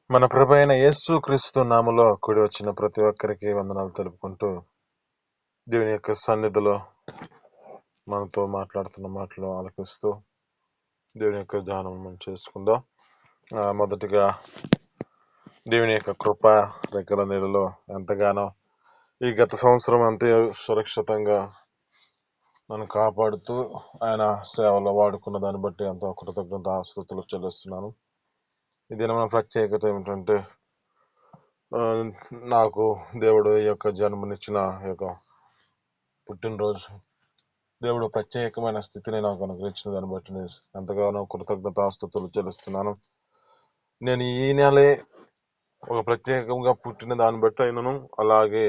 మన ప్రభు అయిన యేసు క్రీస్తు నామములో కూడి వచ్చిన ప్రతి ఒక్కరికి వందనాలు తెలుపుకుంటూ, దేవుని యొక్క సన్నిధిలో మనతో మాట్లాడుతున్న మాటలు ఆలకిస్తూ దేవుని యొక్క ధ్యానం మనం చేసుకుందాం. మొదటిగా దేవుని యొక్క కృప రెక్కల నీడలో ఎంతగానో ఈ గత సంవత్సరం అంతే సురక్షితంగా నన్ను కాపాడుతూ ఆయన సేవలో వాడుకున్న దాన్ని బట్టి ఎంతో కృతజ్ఞత ఆస్తుతులు చెల్లిస్తున్నాను. ఈ దినమైన ప్రత్యేకత ఏమిటంటే, నాకు దేవుడు ఈ యొక్క జన్మనిచ్చిన ఈ యొక్క పుట్టినరోజు దేవుడు ప్రత్యేకమైన స్థితిని నాకు అనుగ్రహించిన దాన్ని బట్టి నేను ఎంతగానో కృతజ్ఞతాస్తుతులు చెల్లిస్తున్నాను. నేను ఈ నెలే ఒక ప్రత్యేకంగా పుట్టిన దాన్ని బట్టి అయినను, అలాగే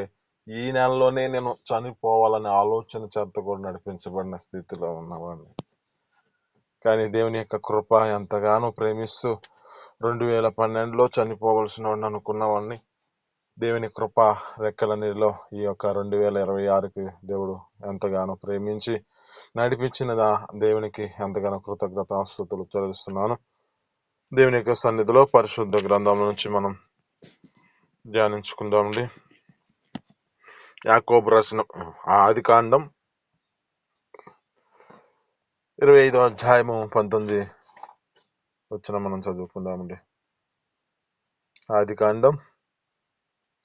ఈ నెలలోనే నేను చనిపోవాలనే ఆలోచన చేత కూడా నడిపించబడిన స్థితిలో ఉన్నవాడిని. కానీ దేవుని యొక్క కృప ఎంతగానో ప్రేమిస్తూ 2012లో చనిపోవలసిన వాడిని అనుకున్నవాడిని దేవుని కృప రెక్కల నీళ్ళలో ఈ యొక్క 2026కి దేవుడు ఎంతగానో ప్రేమించి నడిపించిన దేవునికి ఎంతగానో కృతజ్ఞతాస్తుతులు చెల్లిస్తున్నాను. దేవుని యొక్క సన్నిధిలో పరిశుద్ధ గ్రంథం నుంచి మనం ధ్యానించుకుందామండి. యాకోబు రాసిన ఆదికాండం 25వ అధ్యాయము 19 వచనం మనం చదువుకుందామండి. ఆదికాండం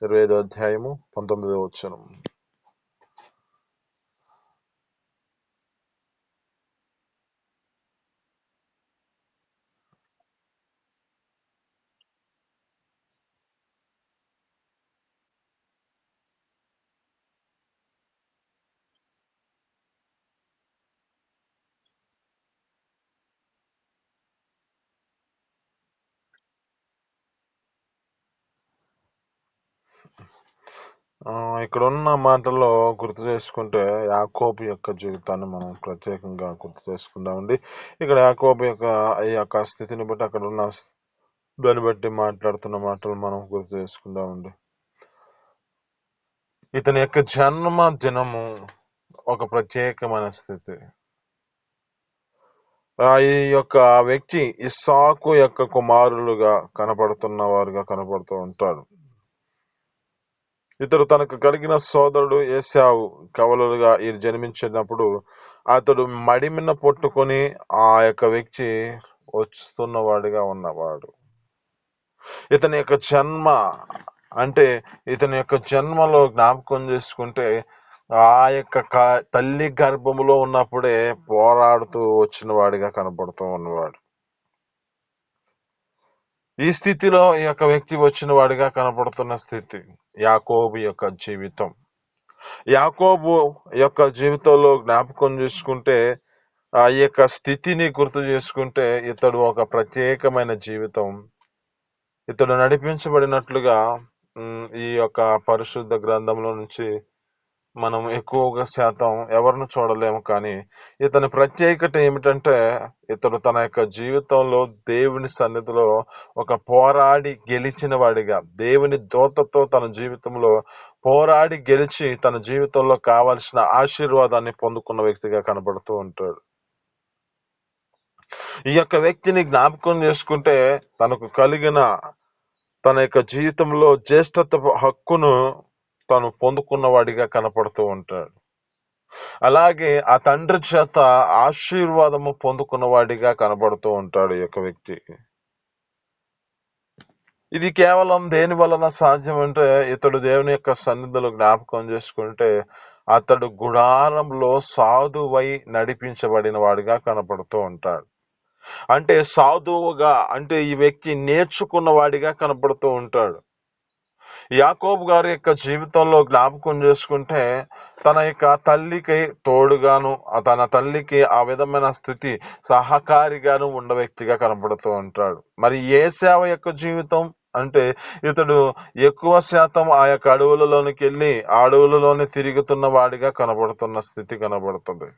25వ అధ్యాయము 19వ వచనం. ఇక్కడ ఉన్న మాటల్లో గుర్తు చేసుకుంటే యాకోబు యొక్క జీవితాన్ని మనం ప్రత్యేకంగా గుర్తు చేసుకుందామండి. ఇక్కడ యాకోబు యొక్క ఈ యొక్క స్థితిని బట్టి, అక్కడ ఉన్న దాన్ని బట్టి మాట్లాడుతున్న మాటలు మనం గుర్తు చేసుకుందామండి. ఇతని యొక్క జన్మ దినము ఒక ప్రత్యేకమైన స్థితి. ఈ యొక్క వ్యక్తి ఇస్సాకు యొక్క కుమారులుగా కనపడుతున్న వారుగా కనపడుతూ ఉంటాడు. ఇతడు తనకు కలిగిన సోదరుడు ఏశావు కవలుగా జన్మించినప్పుడు అతడు మడిమిన పట్టుకొని ఆ యొక్క వ్యక్తి వస్తున్నవాడిగా ఉన్నవాడు. ఇతని యొక్క జన్మ అంటే, ఇతని యొక్క జన్మలో జ్ఞాపకం చేసుకుంటే ఆ యొక్క తల్లి గర్భములో ఉన్నప్పుడే పోరాడుతూ వచ్చిన వాడిగా కనపడుతూ ఉన్నవాడు. ఈ స్థితిలో ఈ యొక్క వ్యక్తి వచ్చిన వాడిగా కనపడుతున్న స్థితి యాకోబు యొక్క జీవితం. యాకోబు యొక్క జీవితంలో జ్ఞాపకం చేసుకుంటే, ఆ యొక్క స్థితిని గుర్తు చేసుకుంటే, ఇతడు ఒక ప్రత్యేకమైన జీవితం. ఇతడు నడిపించబడినట్లుగా ఈ యొక్క పరిశుద్ధ గ్రంథంలో నుంచి మనం ఎక్కువగా శాతం ఎవరిని చూడలేము. కానీ ఇతని ప్రత్యేకత ఏమిటంటే, ఇతడు తన యొక్క జీవితంలో దేవుని సన్నిధిలో ఒక పోరాడి గెలిచిన వాడిగా, దేవుని దూతతో తన జీవితంలో పోరాడి గెలిచి తన జీవితంలో కావలసిన ఆశీర్వాదాన్ని పొందుకున్న వ్యక్తిగా కనబడుతూ ఉంటాడు. ఈ యొక్క వ్యక్తిని జ్ఞాపకం చేసుకుంటే, తనకు కలిగిన తన యొక్క జీవితంలో జ్యేష్ఠత్వ హక్కును తను పొందుకున్న వాడిగా కనపడుతూ ఉంటాడు. అలాగే ఆ తండ్రి చేత ఆశీర్వాదము పొందుకున్న వాడిగా కనబడుతూ ఉంటాడు ఈ యొక్క వ్యక్తి. ఇది కేవలం దేని వలన సాధ్యం అంటే, ఇతడు దేవుని యొక్క సన్నిధిలో జ్ఞాపకం చేసుకుంటే అతడు గుడారంలో సాధువై నడిపించబడిన వాడిగా కనపడుతూ ఉంటాడు. అంటే సాధువుగా అంటే ఈ వ్యక్తి నేర్చుకున్న వాడిగా కనపడుతూ ఉంటాడు. యాకోబు గారి యొక్క జీవితంలో జ్ఞాపకం చేసుకుంటే, తన యొక్క తల్లికి తోడుగాను, తన తల్లికి ఆ విధమైన స్థితి సహకారిగాను ఉన్న వ్యక్తిగా కనపడుతూ ఉంటాడు. మరి ఏశావు యొక్క జీవితం అంటే, ఇతడు ఎక్కువ శాతం ఆ యొక్క అడవులలోనికి వెళ్ళి ఆ అడవులలోనే తిరుగుతున్న వాడిగా కనబడుతున్న స్థితి కనబడుతుంది.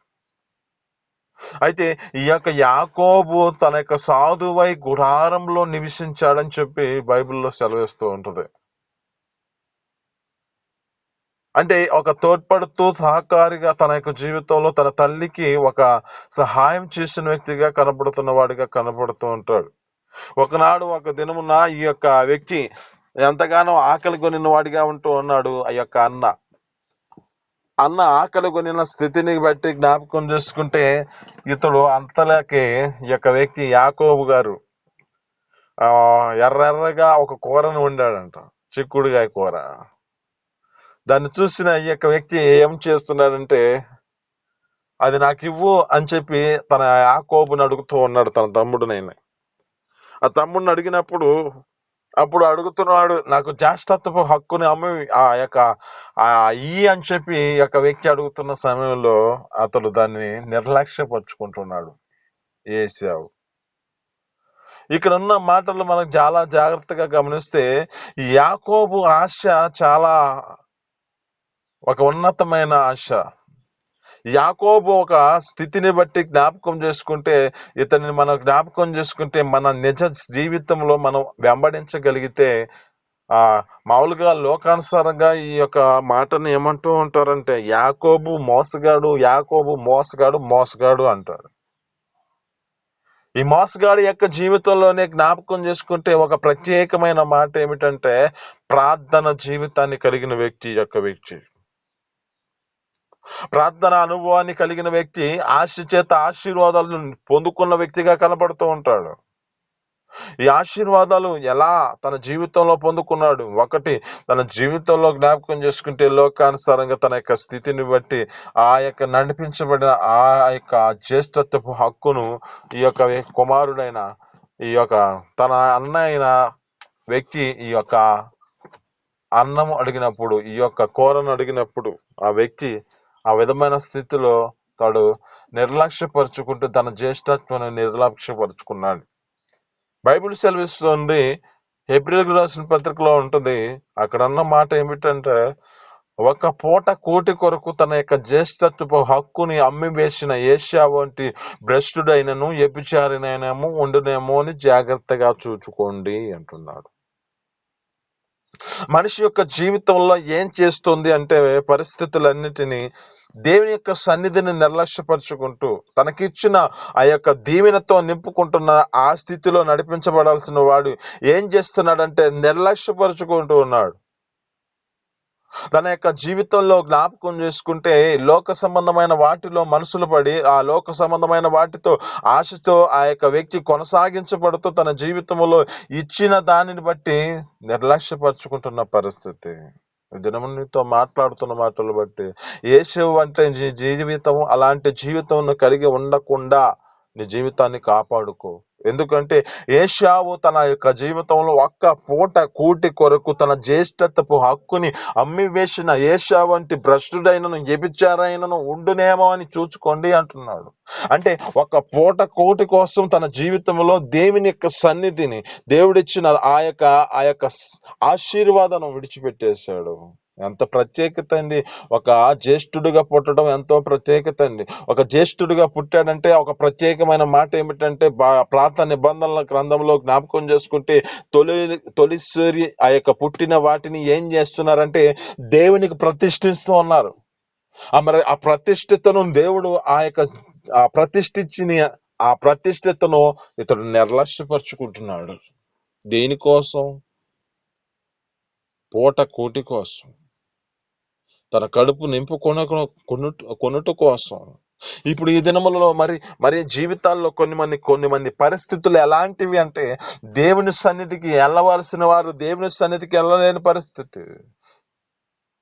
అయితే ఈ యొక్క యాకోబు తన యొక్క సాధువై గుడారంలో నివసించాడని చెప్పి బైబిల్లో సెలవిస్తూ ఉంటుంది. అంటే ఒక తోడ్పడుతూ సహకారిగా తన యొక్క జీవితంలో తన తల్లికి ఒక సహాయం చేసిన వ్యక్తిగా కనబడుతున్న వాడిగా కనబడుతూ ఉంటాడు. ఒకనాడు ఒక దినమున ఈ యొక్క వ్యక్తి ఎంతగానో ఆకలి కొనిన వాడిగా ఉంటూ ఉన్నాడు. ఆ యొక్క అన్న ఆకలి కొనిన స్థితిని బట్టి జ్ఞాపకం చేసుకుంటే ఇతడు అంతలోకి ఈ యొక్క వ్యక్తి యాకోబు గారు ఎర్రగా ఒక కూరను వండాడంట, చిక్కుడుగాయ కూర. దాన్ని చూసిన ఈ యొక్క వ్యక్తి ఏం చేస్తున్నాడంటే, అది నాకు ఇవ్వు అని చెప్పి తన యాకోబుని అడుగుతూ ఉన్నాడు, తన తమ్ముడునైనా. ఆ తమ్ముడిని అడిగినప్పుడు అప్పుడు అడుగుతున్నాడు, నాకు జ్యేష్ఠత్వపు హక్కుని అమ్మి ఆ అని చెప్పి ఈ యొక్క వ్యక్తి అడుగుతున్న సమయంలో అతడు దాన్ని నిర్లక్ష్యపరుచుకుంటున్నాడు ఏశావు. ఇక్కడ ఉన్న మాటలు మనం చాలా జాగ్రత్తగా గమనిస్తే యాకోబు ఆశ చాలా ఒక ఉన్నతమైన ఆశ. యాకోబు ఒక స్థితిని బట్టి జ్ఞాపకం చేసుకుంటే, ఇతన్ని మనం జ్ఞాపకం చేసుకుంటే మన నిజ జీవితంలో మనం వెంబడించగలిగితే మామూలుగా లోకానుసారంగా ఈ యొక్క మాటను ఏమంటూ ఉంటారంటే, యాకోబు మోసగాడు, యాకోబు మోసగాడు, మోసగాడు అంటారు. ఈ మోసగాడి యొక్క జీవితంలోనే జ్ఞాపకం చేసుకుంటే ఒక ప్రత్యేకమైన మాట ఏమిటంటే, ప్రార్థన జీవితాన్ని కలిగిన వ్యక్తి యొక్క వ్యక్తి, ప్రార్థన అనుభవాన్ని కలిగిన వ్యక్తి ఆశ చేత ఆశీర్వాదాలను పొందుకున్న వ్యక్తిగా కనపడుతూ ఉంటాడు. ఈ ఆశీర్వాదాలు ఎలా తన జీవితంలో పొందుకున్నాడు? ఒకటి, తన జీవితంలో జ్ఞాపకం చేసుకుంటే లోకానుసారంగా తన యొక్క స్థితిని బట్టి ఆ యొక్క నడిపించబడిన ఆ యొక్క జ్యేష్ఠత్వపు హక్కును ఈ యొక్క కుమారుడైన ఈ యొక్క తన అన్న అయిన వ్యక్తి ఈ యొక్క అన్నం అడిగినప్పుడు, ఈ యొక్క కూరను అడిగినప్పుడు ఆ వ్యక్తి ఆ విధమైన స్థితిలో తాడు నిర్లక్ష్యపరుచుకుంటూ తన జ్యేష్ఠత్వాన్ని నిర్లక్ష్యపరుచుకున్నాడు. బైబిల్ సెలవిస్తుంది, హెబ్రీయులకు రాసిన పత్రికలో ఉంటుంది, అక్కడ అన్న మాట ఏమిటంటే, ఒక పూట కూటి కొరకు తన యొక్క జ్యేష్ఠత్వపు హక్కుని అమ్మి వేసిన ఏషియా వంటి భ్రష్టుడైనను వ్యభిచారినైనము ఉండునేమో అని జాగ్రత్తగా చూచుకోండి అంటున్నాడు. మనిషి యొక్క జీవితంలో ఏం చేస్తుంది అంటే, పరిస్థితులన్నిటినీ దేవుని యొక్క సన్నిధిని నిర్లక్ష్యపరుచుకుంటూ తనకిచ్చిన ఆ యొక్క దీవెనతో నింపుకుంటున్న ఆ స్థితిలో నడిపించబడాల్సిన వాడు ఏం చేస్తున్నాడంటే నిర్లక్ష్యపరుచుకుంటూ ఉన్నాడు. తన యొక్క జీవితంలో జ్ఞాపకం చేసుకుంటే లోక సంబంధమైన వాటిలో మనసులు పడి ఆ లోక సంబంధమైన వాటితో ఆశతో ఆ యొక్క వ్యక్తి కొనసాగించబడుతూ తన జీవితంలో ఇచ్చిన దానిని బట్టి నిర్లక్ష్యపరుచుకుంటున్న పరిస్థితి. దినమునితో మాట్లాడుతున్న మాటలు బట్టి యేసు అంటే జీవితం, అలాంటి జీవితం కలిగి ఉండకుండా నీ జీవితాన్ని కాపాడుకో. ఎందుకంటే ఏషావు తన యొక్క జీవితంలో ఒక్క పూట కూటి కొరకు తన జ్యేష్ఠత్వపు హక్కుని అమ్మి వేసిన ఏషావు వంటి భ్రష్టుడైనను వ్యభిచారైనను ఉండునేమో అని చూచుకోండి అంటున్నాడు. అంటే ఒక పూట కోటి కోసం తన జీవితంలో దేవుని యొక్క సన్నిధిని, దేవుడిచ్చిన ఆ యొక్క ఆశీర్వాదం విడిచిపెట్టేశాడు. ఎంత ప్రత్యేకత అండి! ఒక జ్యేష్ఠుడిగా పుట్టడం ఎంతో ప్రత్యేకత అండి. ఒక జ్యేష్ఠుడిగా పుట్టాడంటే ఒక ప్రత్యేకమైన మాట ఏమిటంటే, పాత నిబంధనల గ్రంథంలో జ్ఞాపకం చేసుకుంటే తొలిసారి ఆ యొక్క పుట్టిన వాటిని ఏం చేస్తున్నారంటే దేవునికి ప్రతిష్ఠిస్తూ ఉన్నారు. మరి ఆ ప్రతిష్ఠితను దేవుడు ఆ ప్రతిష్ఠించిన ఆ ప్రతిష్ఠితను ఇతడు నిర్లక్ష్యపరుచుకుంటున్నాడు. దేనికోసం? పూట కూటి కోసం, తన కడుపు కొనుట కోసం. ఇప్పుడు ఈ దినములలో మరి జీవితాల్లో కొన్ని మంది పరిస్థితులు ఎలాంటివి అంటే, దేవుని సన్నిధికి వెళ్ళవలసిన వారు దేవుని సన్నిధికి వెళ్ళలేని పరిస్థితి.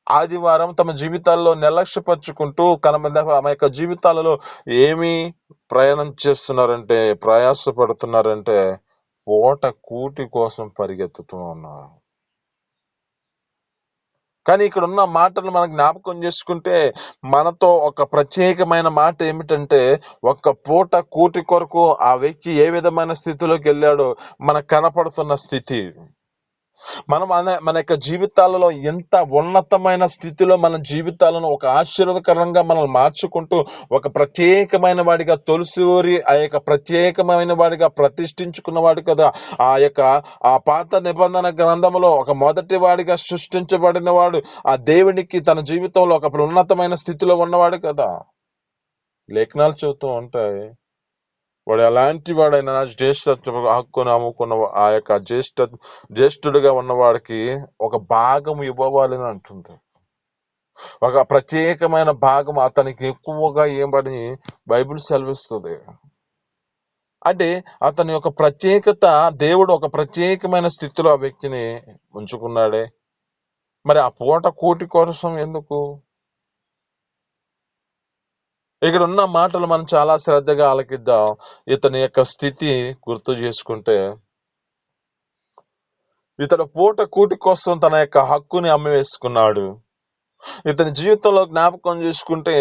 ఆదివారం తమ జీవితాల్లో నిర్లక్ష్యపరుచుకుంటూ తమ యొక్క జీవితాలలో ఏమి ప్రయాణం చేస్తున్నారంటే, ప్రయాసపడుతున్నారంటే పూట కూటి కోసం పరిగెత్తుతూ ఉన్నారు. కానీ ఇక్కడ ఉన్న మాటలు మనం జ్ఞాపకం చేసుకుంటే మనతో ఒక ప్రత్యేకమైన మాట ఏమిటంటే, ఒక్క పూట కూటి కొరకు ఆ వ్యక్తి ఏ విధమైన స్థితిలోకి వెళ్ళాడో మనకు కనపడుతున్న స్థితి. మన యొక్క జీవితాలలో ఎంత ఉన్నతమైన స్థితిలో మన జీవితాలను ఒక ఆశీర్వాదకరంగా మనం మార్చుకుంటూ ఒక ప్రత్యేకమైన వాడిగా తొలిసూరి ఆ యొక్క ప్రత్యేకమైన వాడిగా ప్రతిష్ఠించుకున్నవాడు కదా. ఆ పాత నిబంధన గ్రంథంలో ఒక మొదటి వాడిగా సృష్టించబడిన వాడు ఆ దేవునికి తన జీవితంలో ఒక ఉన్నతమైన స్థితిలో ఉన్నవాడు కదా. లేఖనాలు చెబుతూ ఉంటాయి, వాడు ఎలాంటి వాడైనా జ్యేష్ఠత్వ హక్కును అమ్ముకున్న ఆ యొక్క జ్యేష్ఠుడిగా ఉన్నవాడికి ఒక భాగం ఇవ్వవాలని అంటుంది. ఒక ప్రత్యేకమైన భాగం అతనికి ఎక్కువగా ఇవ్వబడి బైబిల్ సెలవిస్తుంది. అంటే అతని యొక్క ప్రత్యేకత, దేవుడు ఒక ప్రత్యేకమైన స్థితిలో ఆ వ్యక్తిని ఉంచుకున్నాడే. మరి ఆ పూట కూటి కోసం ఎందుకు? ఇక్కడ ఉన్న మాటలు మనం చాలా శ్రద్ధగా ఆలకిద్దాం. ఇతని యొక్క స్థితి గుర్తు చేసుకుంటే, ఇతడు పూట కూటి కోసం తన యొక్క హక్కుని అమ్మివేసుకున్నాడు. ఇతని జీవితంలో జ్ఞాపకం చేసుకుంటే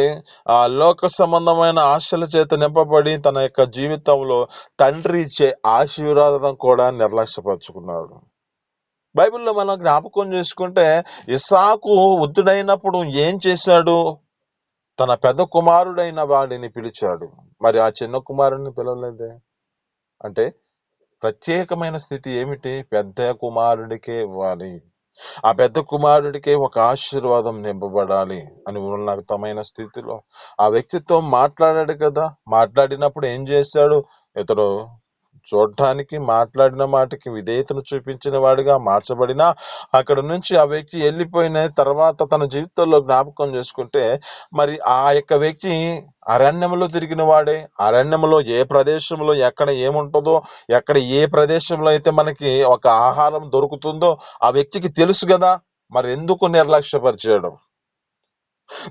ఆ లోక సంబంధమైన ఆశల చేత నింపబడి తన యొక్క జీవితంలో తండ్రి ఇచ్చే ఆశీర్వాదం కూడా నిర్లక్ష్యపరుచుకున్నాడు. బైబిల్లో మనం జ్ఞాపకం చేసుకుంటే ఇస్సాకు వృద్ధుడైనప్పుడు ఏం చేశాడు? తన పెద్ద కుమారుడైన వాడిని పిలిచాడు. మరి ఆ చిన్న కుమారుడిని పిలవలేదే. అంటే ప్రత్యేకమైన స్థితి ఏమిటి? పెద్ద కుమారుడికే ఇవ్వాలి. ఆ పెద్ద కుమారుడికే ఒక ఆశీర్వాదం నింపబడాలి అని ఉన్నతమైన స్థితిలో ఆ వ్యక్తితో మాట్లాడాడు కదా. మాట్లాడినప్పుడు ఏం చేశాడు? ఇతడు చూడటానికి మాట్లాడిన మాటకి విధేయతను చూపించిన వాడిగా మార్చబడినా అక్కడ నుంచి ఆ వ్యక్తి వెళ్ళిపోయిన తర్వాత తన జీవితంలో జ్ఞాపకం చేసుకుంటే, మరి ఆ యొక్క వ్యక్తి అరణ్యంలో తిరిగిన వాడే. అరణ్యంలో ఏ ప్రదేశంలో ఎక్కడ ఏముంటుందో, ఎక్కడ ఏ ప్రదేశంలో అయితే మనకి ఒక ఆహారం దొరుకుతుందో ఆ వ్యక్తికి తెలుసు కదా. మరి ఎందుకు నిర్లక్ష్యపరిచాడు?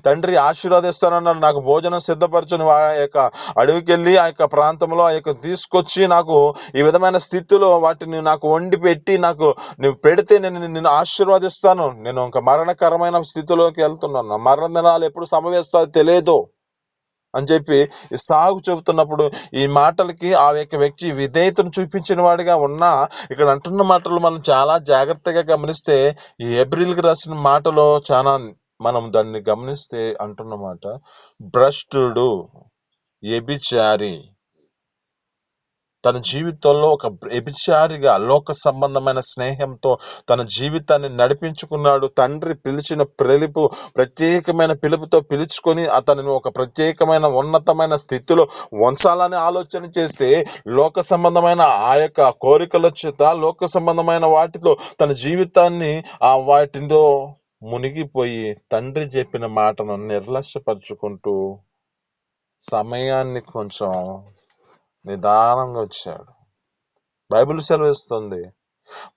తండ్రి ఆశీర్వదిస్తానన్నాడు, నాకు భోజనం సిద్ధపరచు, నువ్వు ఆ యొక్క అడవికి వెళ్ళి ఆ యొక్క ప్రాంతంలో ఆ యొక్క తీసుకొచ్చి నాకు ఈ విధమైన స్థితిలో వాటిని నాకు వండి పెట్టి నాకు నువ్వు పెడితే నేను నిన్ను ఆశీర్వదిస్తాను. నేను ఇంకా మరణకరమైన స్థితిలోకి వెళ్తున్నాను, మరణ దినాలు ఎప్పుడు సంభవిస్తాయో తెలియదు అని చెప్పి సాగు చెబుతున్నప్పుడు ఈ మాటలకి ఆ యొక్క వ్యక్తి విధేయతను చూపించిన వాడిగా ఉన్నా ఇక్కడ అంటున్న మాటలు మనం చాలా జాగ్రత్తగా గమనిస్తే ఈ ఏప్రిల్కి రాసిన మాటలో చాలా మనం దాన్ని గమనిస్తే అంటున్న మాట, భ్రష్టుడు, వ్యభిచారి, తన జీవితంలో ఒక వ్యభిచారిగా లోక సంబంధమైన స్నేహంతో తన జీవితాన్ని నడిపించుకున్నాడు. తండ్రి పిలిచిన ప్రత్యేకమైన పిలుపుతో పిలుచుకొని అతనిని ఒక ప్రత్యేకమైన ఉన్నతమైన స్థితిలో ఉంచాలని ఆలోచన చేస్తే లోక సంబంధమైన ఆ యొక్క కోరికల చేత లోక సంబంధమైన వాటిలో తన జీవితాన్ని వాటిలో మునిగిపోయి తండ్రి చెప్పిన మాటను నిర్లక్ష్యపరుచుకుంటూ సమయాన్ని కొంచెం నిదానంగా వచ్చాడు. బైబిల్ సెలవిస్తుంది.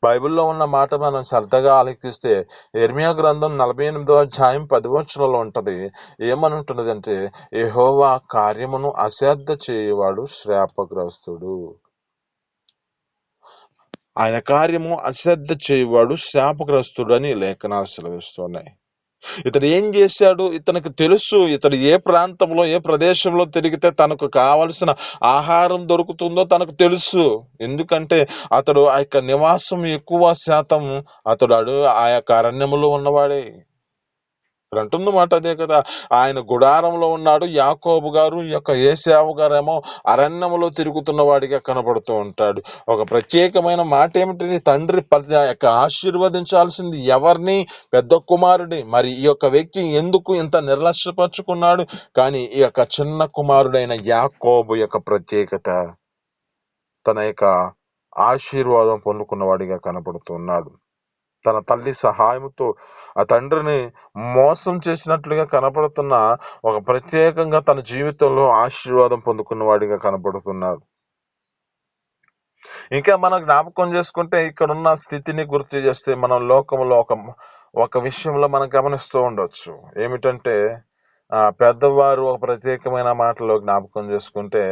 బైబిల్లో ఉన్న మాట మనం శ్రద్ధగా ఆలకిస్తే యెర్మీయా గ్రంథం 48వ అధ్యాయం 10వ వచనంలో ఉంటది. ఏమని ఉంటున్నది అంటే, యెహోవా కార్యమును అశ్రద్ధ చేయువాడు శాపగ్రస్తుడు. ఆయన కార్యము అశ్రద్ధ చేయువాడు శాపగ్రస్తుడు అని లేఖనాలు సెలవిస్తున్నాయి. ఇతడు ఏం చేశాడు? ఇతనికి తెలుసు ఇతడు ఏ ప్రాంతంలో ఏ ప్రదేశంలో తిరిగితే తనకు కావలసిన ఆహారం దొరుకుతుందో తనకు తెలుసు. ఎందుకంటే అతడు ఆ యొక్క నివాసం ఎక్కువ శాతం అతడు ఆ యొక్క అరణ్యములో ఉన్నవాడే. ఇక్కడ అంటున్న మాట అదే కదా. ఆయన గుడారంలో ఉన్నాడు. యాకోబు గారు ఈ యొక్క ఏశావు గారేమో అరణ్యములో తిరుగుతున్న వాడిగా కనబడుతూ ఉంటాడు. ఒక ప్రత్యేకమైన మాట ఏమిటి? తండ్రి యొక్క ఆశీర్వదించాల్సింది ఎవరిని? పెద్ద కుమారుడి. మరి ఈ యొక్క వ్యక్తి ఎందుకు ఇంత నిర్లక్ష్యపరుచుకున్నాడు? కానీ ఈ యొక్క చిన్న కుమారుడైన యాకోబు యొక్క ప్రత్యేకత తన యొక్క ఆశీర్వాదం పొందుకున్న వాడిగా కనబడుతున్నాడు. తన తల్లి సహాయంతో ఆ తండ్రిని మోసం చేసినట్లుగా కనపడుతున్న ఒక ప్రత్యేకంగా తన జీవితంలో ఆశీర్వాదం పొందుకున్న వాడిగా కనపడుతున్నాడు. ఇంకా మనం జ్ఞాపకం చేసుకుంటే ఇక్కడ ఉన్న స్థితిని గుర్తు చేస్తే మనం లోకంలో ఒక విషయంలో మనం గమనిస్తూ ఉండొచ్చు. ఏమిటంటే పెద్దవారు ఒక ప్రత్యేకమైన మాటలో జ్ఞాపకం చేసుకుంటే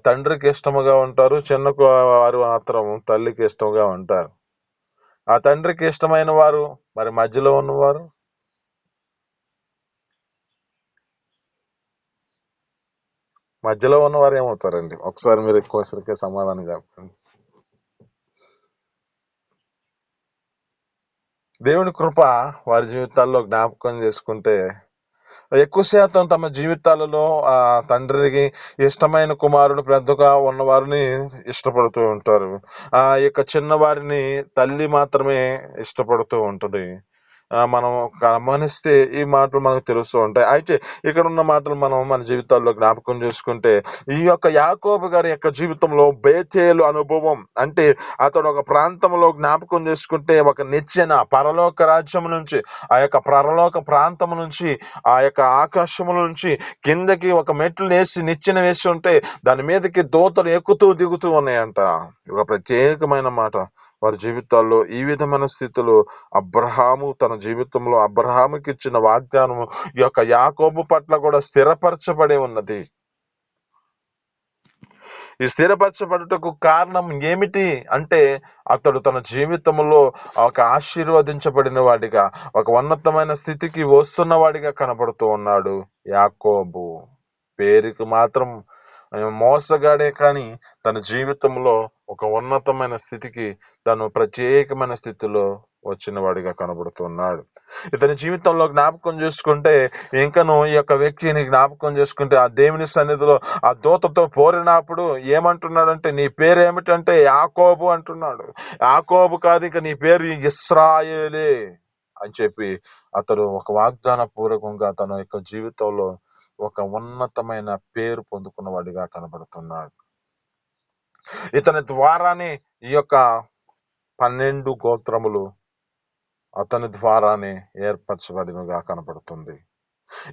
తండ్రికి ఇష్టముగా ఉంటారు, చిన్న వారు మాత్రం తల్లికి ఇష్టంగా ఉంటారు. ఆ తండ్రికి ఇష్టమైన వారు మరి మధ్యలో ఉన్నవారు ఏమవుతారండి? ఒకసారి మీరు ఎక్కువసరికే సమాధానం చెప్పండి. దేవుని కృప వారి జీవితాల్లో జ్ఞాపకం చేసుకుంటే ఎక్కువ శాతం తమ జీవితాలలో తండ్రికి ఇష్టమైన కుమారుడు పెద్దగా ఉన్నవారిని ఇష్టపడుతూ ఉంటారు. ఆ యొక్క చిన్నవారిని తల్లి మాత్రమే ఇష్టపడుతూ ఉంటుంది. మనం గమనిస్తే ఈ మాటలు మనకు తెలుస్తూ ఉంటాయి. అయితే ఇక్కడ ఉన్న మాటలు మనం మన జీవితాల్లో జ్ఞాపకం చేసుకుంటే, ఈ యొక్క యాకోబు గారి యొక్క జీవితంలో బేతేలు అనుభవం అంటే అతడు ఒక ప్రాంతంలో జ్ఞాపకం చేసుకుంటే ఒక నిచ్చెన పరలోక రాజ్యం నుంచి, ఆ యొక్క పరలోక ప్రాంతం నుంచి, ఆ యొక్క ఆకాశము నుంచి కిందకి ఒక మెట్లు వేసి నిచ్చెన వేసి ఉంటే దాని మీదకి దూతలు ఎక్కుతూ దిగుతూ ఉన్నాయంట. ఒక ప్రత్యేకమైన మాట. వారి జీవితాల్లో ఈ విధమైన స్థితిలో అబ్రహాము తన జీవితంలో అబ్రహాముకి ఇచ్చిన వాగ్దానము ఈ యొక్క యాకోబు పట్ల కూడా స్థిరపరచబడి ఉన్నది. ఈ స్థిరపరచబడుటకు కారణం ఏమిటి అంటే, అతడు తన జీవితంలో ఒక ఆశీర్వదించబడిన వాడిగా, ఒక ఉన్నతమైన స్థితికి వస్తున్న వాడిగా కనబడుతూ ఉన్నాడు యాకోబు. పేరుకి మాత్రం మోసగాడే కానీ తన జీవితంలో ఒక ఉన్నతమైన స్థితికి, తను ప్రత్యేకమైన స్థితిలో వచ్చిన వాడిగా కనబడుతున్నాడు. ఇతని జీవితంలో జ్ఞాపకం చేసుకుంటే, ఇంకను ఈ యొక్క వ్యక్తిని జ్ఞాపకం చేసుకుంటే, ఆ దేవుని సన్నిధిలో ఆ దూతతో పోరినప్పుడు ఏమంటున్నాడంటే, నీ పేరు ఏమిటంటే యాకోబు అంటున్నాడు. యాకోబు కాదు, ఇక నీ పేరు ఇశ్రాయేలే అని చెప్పి అతడు ఒక వాగ్దాన పూర్వకంగా తన యొక్క జీవితంలో ఒక ఉన్నతమైన పేరు పొందుకున్న వాడిగా కనబడుతున్నాడు. ఇతని ద్వారానే ఈ యొక్క 12 గోత్రములు అతని ద్వారానే ఏర్పరచబడినగా కనబడుతుంది.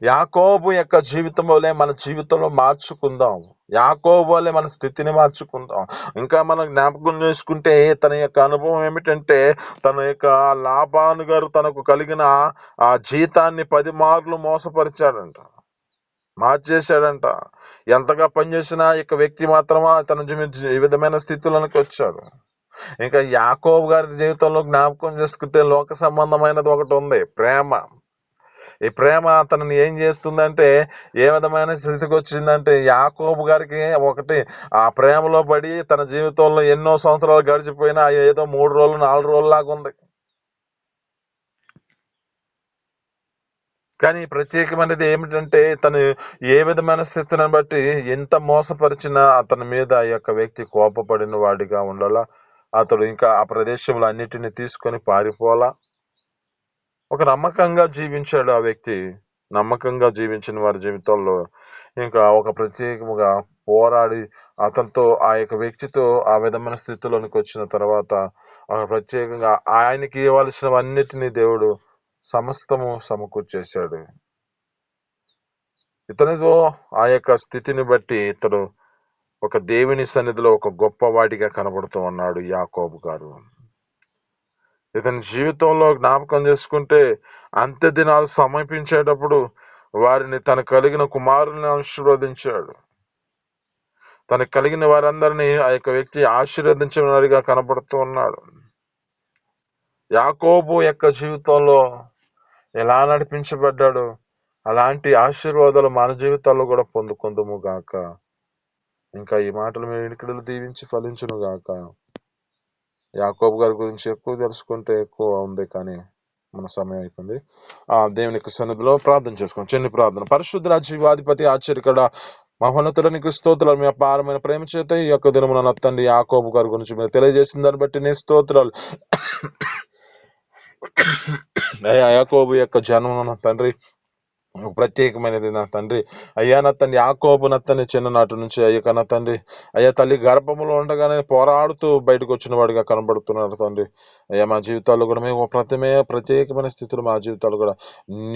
యాకోబు యొక్క జీవితం వల్లే మన జీవితంలో మార్చుకుందాం. యాకోబు వల్లే మన స్థితిని మార్చుకుందాం. ఇంకా మనం జ్ఞాపకం చేసుకుంటే తన యొక్క అనుభవం ఏమిటంటే, తన యొక్క లాబాను గారు తనకు కలిగిన ఆ జీతాన్ని 10 మార్లు మోసపరిచాడంట, మార్చేశాడంట. ఎంతగా పనిచేసినా ఇక వ్యక్తి మాత్రమా తన ఈ విధమైన స్థితులకు వచ్చాడు. ఇంకా యాకోబు గారి జీవితంలో జ్ఞాపకం చేసుకుంటే లోక సంబంధమైనది ఒకటి ఉంది, ప్రేమ. ఈ ప్రేమ అతనిని ఏం చేస్తుందంటే, ఏ విధమైన స్థితికి వచ్చిందంటే, యాకోబు గారికి ఒకటి ఆ ప్రేమలో పడి తన జీవితంలో ఎన్నో సంవత్సరాలు గడిచిపోయినా ఏదో 3 రోజులు 4 రోజులు లాగా ఉంది. కానీ ప్రత్యేకమైనది ఏమిటంటే, తను ఏ విధమైన స్థితిని బట్టి ఎంత మోసపరిచినా అతని మీద ఆ యొక్క వ్యక్తి కోపపడిన వాడిగా ఉండాలా. అతడు ఇంకా ఆ ప్రదేశంలో అన్నిటిని తీసుకొని పారిపోలా. ఒక నమ్మకంగా జీవించాడు ఆ వ్యక్తి. నమ్మకంగా జీవించిన వారి జీవితాల్లో ఇంకా ఒక ప్రత్యేకముగా పోరాడి అతనితో ఆ యొక్క వ్యక్తితో ఆ విధమైన స్థితిలోనికి వచ్చిన తర్వాత ప్రత్యేకంగా ఆయనకి ఇవ్వాల్సినవన్నిటినీ దేవుడు సమస్తము సమకూర్చేశాడు. ఇతనితో ఆ యొక్క స్థితిని బట్టి ఇతడు ఒక దేవుని సన్నిధిలో ఒక గొప్పవాడిగా కనబడుతూ ఉన్నాడు యాకోబు గారు. ఇతని జీవితంలో జ్ఞాపకం చేసుకుంటే, అంత్య దినాలు సమీపించేటప్పుడు వారిని తన కలిగిన కుమారుల్ని ఆశీర్వదించాడు. తనకు కలిగిన వారందరినీ ఆ యొక్క వ్యక్తి ఆశీర్వదించిన వారిగా కనబడుతూ ఉన్నాడు. యాకోబు యొక్క జీవితంలో ఎలా నడిపించబడ్డాడు, అలాంటి ఆశీర్వాదాలు మన జీవితాల్లో కూడా పొందుకుందుము గాక. ఇంకా ఈ మాటలు మీ వెనుకడలు దీవించి ఫలించును గాక. యాకోబు గారి గురించి ఎక్కువ తెలుసుకుంటే ఎక్కువ ఉంది, కానీ మన సమయం అయిపోయింది. దేవునికి సన్నిధిలో ప్రార్థన చేసుకోండి. చిన్న ప్రార్థన. పరిశుద్ధ జీవాధిపతి ఆశ్చర్యకర మహోన్నతుల నీకు స్తోత్రాలు. మీ అపారమైన ప్రేమ చేత ఈ యొక్క దినమున నత్తండి యాకోబు గారి గురించి మీరు తెలియజేసిన దాన్ని బట్టి నీ స్తోత్రాలు. యాకోబు యొక్క జన్మను తండ్రి ప్రత్యేకమైనది నా తండ్రి. అయ్యా నా తండ్రి, యాకోబు నా తండ్రి చిన్ననాటి నుంచి అయ్యా నా తండ్రి, అయ్యా తల్లి గర్భములో ఉండగానే పోరాడుతూ బయటకు వచ్చిన వాడిగా కనబడుతున్నాడు తండ్రి. అయ్యా మా జీవితాల్లో కూడా మేము ప్రత్యేకమైన స్థితిలో మా జీవితాలు కూడా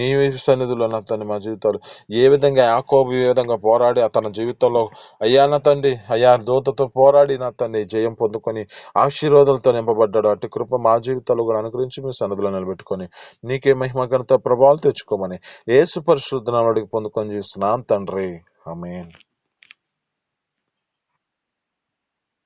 నీ సన్నిధిలో నా తండ్రి మా జీవితాలు ఏ విధంగా యాకోబు ఏ విధంగా పోరాడి తన జీవితంలో అయ్యా నా తండ్రి అయ్యా దూతతో పోరాడి నా తండ్రి జయం పొందుకొని ఆశీర్వాదాలతో నింపబడ్డాడు. అటు కృప మా జీవితాలు కూడా అనుగ్రహించి మీ సన్నిధిలో నిలబెట్టుకొని నీకే మహిమ ఘనత ప్రభావాలు తెచ్చుకోమని యేసు పరిశుద్ధ నామములో పొందుకొని చేస్తున్నాను తండ్రి. ఆమేన్.